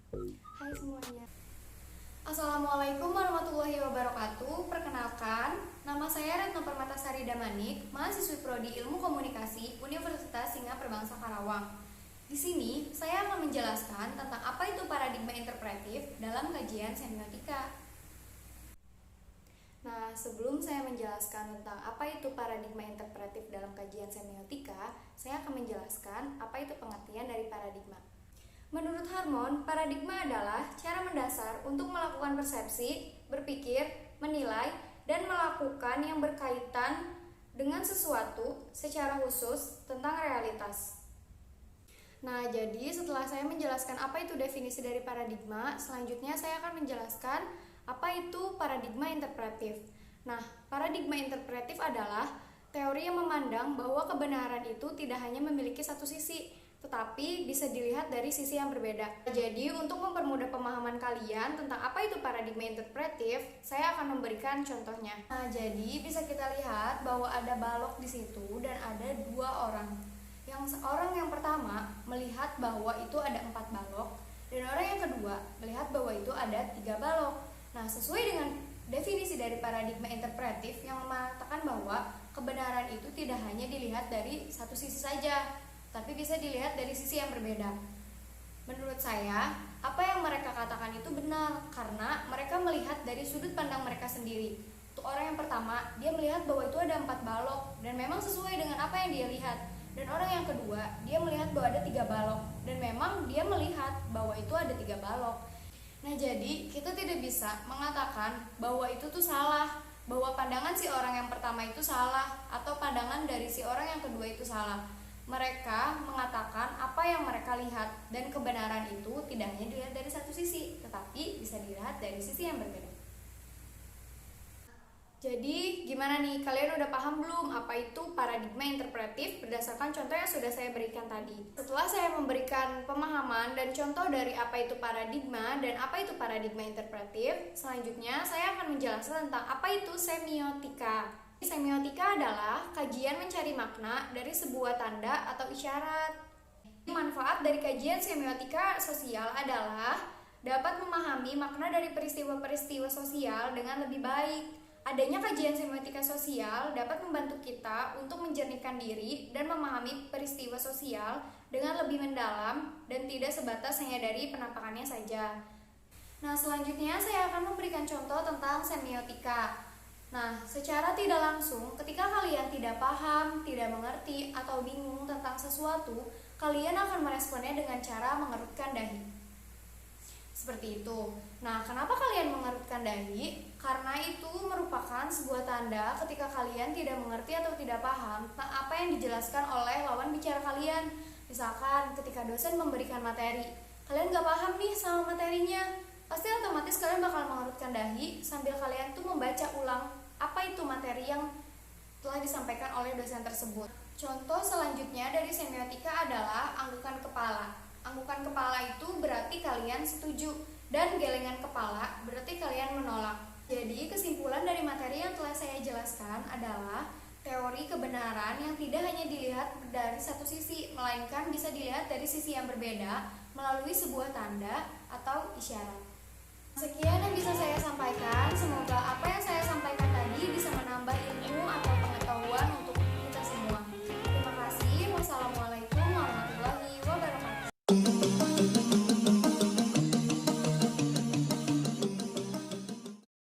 Hai semuanya. Assalamualaikum warahmatullahi wabarakatuh. Perkenalkan, nama saya Retno Permatasari Damanik, mahasiswi Prodi Ilmu Komunikasi Universitas Singa Perbangsa Karawang. Di sini, saya akan menjelaskan tentang apa itu paradigma interpretif dalam kajian semiotika. Nah, sebelum saya menjelaskan tentang apa itu paradigma interpretif dalam kajian semiotika, saya akan menjelaskan apa itu pengertian dari paradigma. Menurut Harmon, paradigma adalah cara mendasar untuk melakukan persepsi, berpikir, menilai, dan melakukan yang berkaitan dengan sesuatu secara khusus tentang realitas. Nah, jadi setelah saya menjelaskan apa itu definisi dari paradigma, selanjutnya saya akan menjelaskan apa itu paradigma interpretif. Nah, paradigma interpretif adalah teori yang memandang bahwa kebenaran itu tidak hanya memiliki satu sisi, tetapi bisa dilihat dari sisi yang berbeda. Jadi, untuk mempermudah pemahaman kalian tentang apa itu paradigma interpretif, saya akan memberikan contohnya. Nah, jadi bisa kita lihat bahwa ada balok di situ dan ada dua orang. Orang yang pertama melihat bahwa itu ada 4 balok, dan orang yang kedua melihat bahwa itu ada 3 balok. Nah, sesuai dengan definisi dari paradigma interpretif yang mengatakan bahwa kebenaran itu tidak hanya dilihat dari satu sisi saja, tapi bisa dilihat dari sisi yang berbeda. Menurut saya, apa yang mereka katakan itu benar karena mereka melihat dari sudut pandang mereka sendiri. Untuk orang yang pertama, dia melihat bahwa itu ada 4 balok dan memang sesuai dengan apa yang dia lihat. Dan orang yang kedua, dia melihat bahwa ada 3 balok dan memang dia melihat bahwa itu ada 3 balok. Nah, jadi kita tidak bisa mengatakan bahwa itu tuh salah, bahwa pandangan si orang yang pertama itu salah atau pandangan dari si orang yang kedua itu salah. Mereka mengatakan apa yang mereka lihat, dan kebenaran itu tidak hanya dilihat dari satu sisi, tetapi bisa dilihat dari sisi yang berbeda. Jadi gimana nih, kalian udah paham belum apa itu paradigma interpretif berdasarkan contoh yang sudah saya berikan tadi? Setelah saya memberikan pemahaman dan contoh dari apa itu paradigma dan apa itu paradigma interpretif, selanjutnya saya akan menjelaskan tentang apa itu semiotika. Semiotika adalah kajian mencari makna dari sebuah tanda atau isyarat. Manfaat dari kajian semiotika sosial adalah dapat memahami makna dari peristiwa-peristiwa sosial dengan lebih baik. Adanya kajian semiotika sosial dapat membantu kita untuk menjernihkan diri dan memahami peristiwa sosial dengan lebih mendalam dan tidak sebatas hanya dari penampakannya saja. Nah, selanjutnya saya akan memberikan contoh tentang semiotika. Nah, secara tidak langsung, ketika kalian tidak paham, tidak mengerti, atau bingung tentang sesuatu, kalian akan meresponnya dengan cara mengerutkan dahi. Seperti itu. Nah, kenapa kalian mengerutkan dahi? Karena itu merupakan sebuah tanda ketika kalian tidak mengerti atau tidak paham tentang apa yang dijelaskan oleh lawan bicara kalian. Misalkan ketika dosen memberikan materi, kalian gak paham nih sama materinya, pasti otomatis kalian bakal mengerutkan dahi sambil kalian tuh membaca ulang apa itu materi yang telah disampaikan oleh dosen tersebut. Contoh selanjutnya dari semiotika adalah anggukan kepala. Anggukan kepala itu berarti kalian setuju, dan gelengan kepala berarti kalian menolak. Jadi kesimpulan dari materi yang telah saya jelaskan adalah teori kebenaran yang tidak hanya dilihat dari satu sisi, melainkan bisa dilihat dari sisi yang berbeda melalui sebuah tanda atau isyarat. Sekian yang bisa saya sampaikan. Semoga apa yang saya sampaikan tadi bisa menambah ilmu atau pengetahuan untuk kita semua. Terima kasih. Wassalamualaikum warahmatullahi wabarakatuh.